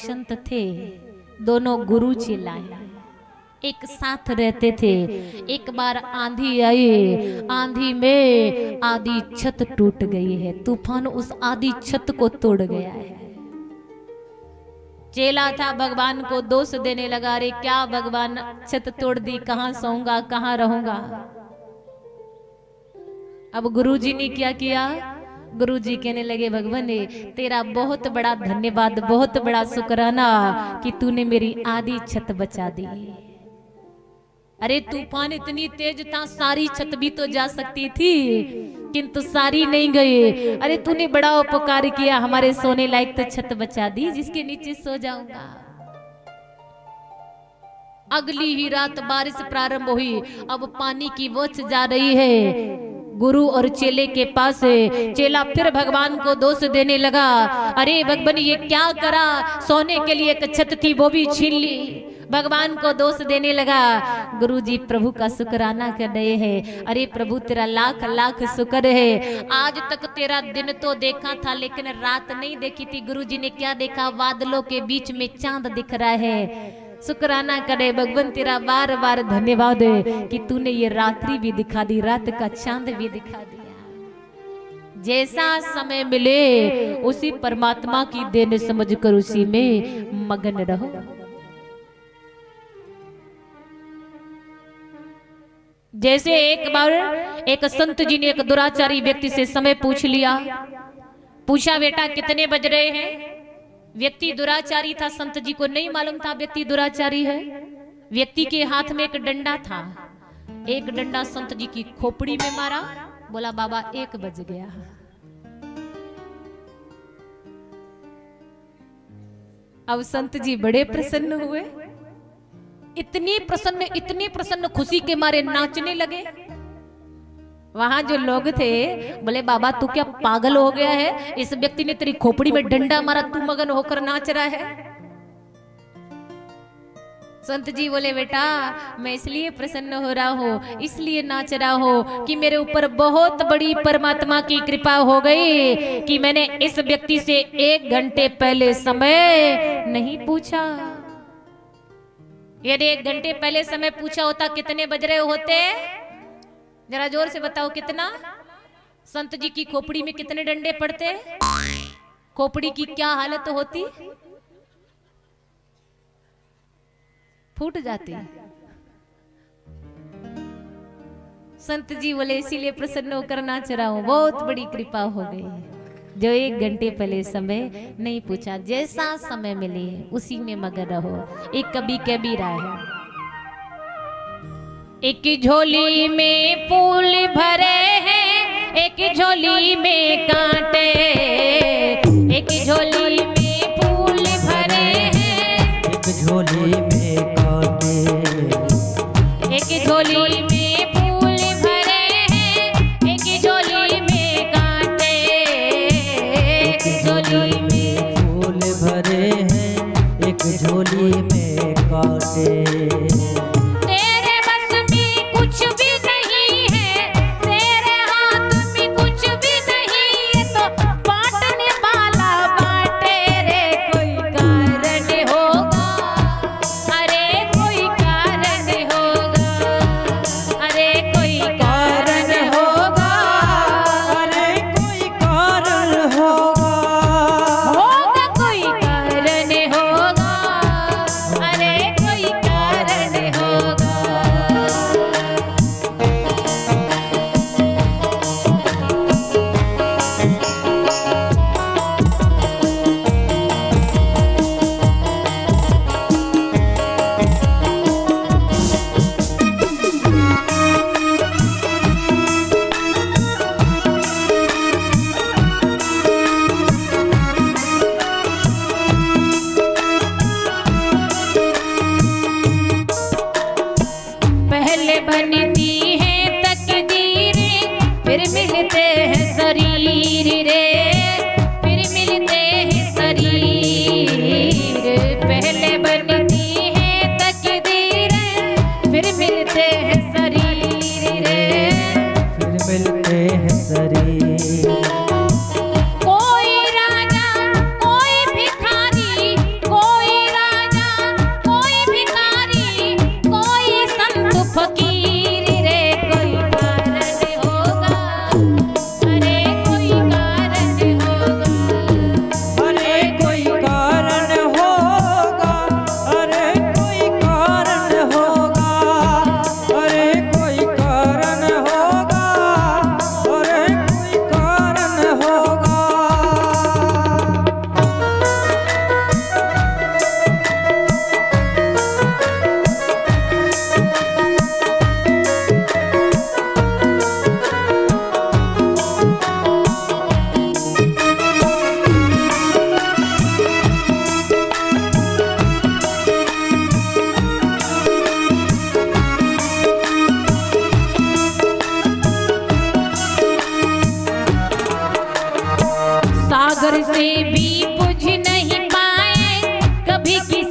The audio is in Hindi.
संत थे, दोनों गुरु चिल्लाए, एक साथ रहते थे। एक बार आंधी आई, आंधी में आधी छत टूट गई है, तूफान उस आधी छत को तोड़ गया है। चेला था, भगवान को दोष देने लगा, रे क्या भगवान छत तोड़ दी, कहां सोऊंगा, कहां रहूंगा। अब गुरुजी ने क्या किया, गुरुजी कहने लगे, भगवान तेरा बहुत बड़ा धन्यवाद, बहुत बड़ा शुक्राना कि तूने मेरी आधी छत बचा दी। अरे तूफान इतनी तेज था, सारी छत भी तो जा सकती थी, किंतु सारी नहीं गई। अरे तूने बड़ा उपकार किया, हमारे सोने लायक तो छत बचा दी जिसके नीचे सो जाऊंगा। अगली ही रात बारिश प्रारंभ हुई। अब पानी की वोच जा रही है। गुरु और चेले के पास चेला फिर भगवान को दोष देने लगा, अरे भगवान ये क्या करा, सोने के लिए एक छत थी वो भी छीन ली। भगवान को दोष देने लगा। गुरुजी प्रभु का शुक्राना कर रहे हैं, अरे प्रभु तेरा लाख लाख शुक्र है, आज तक तेरा दिन तो देखा था लेकिन रात नहीं देखी थी। गुरुजी ने क्या देखा, बादलों के बीच में चांद दिख रहा है। शुक्राना करे भगवान तेरा बार बार धन्यवाद है कि तूने ये रात्रि भी दिखा दी, रात का चांद भी दिखा दिया। जैसा समय मिले उसी परमात्मा की देन समझकर उसी में मगन रहो। जैसे एक बार एक संत जी ने एक दुराचारी व्यक्ति से समय पूछ लिया, पूछा बेटा कितने बज रहे हैं। व्यक्ति दुराचारी था, संत जी को नहीं मालूम था व्यक्ति दुराचारी है। व्यक्ति के हाथ में एक डंडा था, एक डंडा संत जी की खोपड़ी में मारा, बोला बाबा 1 बज गया। अब संत जी बड़े प्रसन्न हुए, इतनी प्रसन्न खुशी के मारे नाचने लगे। वहां जो लोग थे बोले बाबा तू क्या पागल हो गया है, इस व्यक्ति ने तेरी खोपड़ी में डंडा मारा, तू मगन होकर नाच रहा है। संत जी बोले बेटा मैं इसलिए प्रसन्न हो रहा हूँ, इसलिए नाच रहा हूँ कि मेरे ऊपर बहुत बड़ी परमात्मा की कृपा हो गई कि मैंने इस व्यक्ति से 1 घंटे पहले समय नहीं पूछा। यदि 1 घंटे पहले समय पूछा होता कितने बज रहे होते, जरा जोर से बताओ कितना। संत जी की खोपड़ी में कितने डंडे पड़ते, खोपड़ी की क्या हालत होती, फूट जाती। संत जी बोले इसीलिए प्रसन्न होकर नाच रहा हूं, बहुत बड़ी कृपा हो गई जो 1 घंटे पहले समय नहीं पूछा। जैसा समय मिले उसी में मगन रहो। एक कवि कह भी रहा है, एक झोली में फूल भरे हैं, एक झोली में कांटे, एक झोली में फूल भरे हैं, एक झोली में कांटे, एक झोली में फूल भरे हैं, एक झोली में कांटे, एक झोली में फूल भरे हैं, एक झोली में कांटे। कभी किसी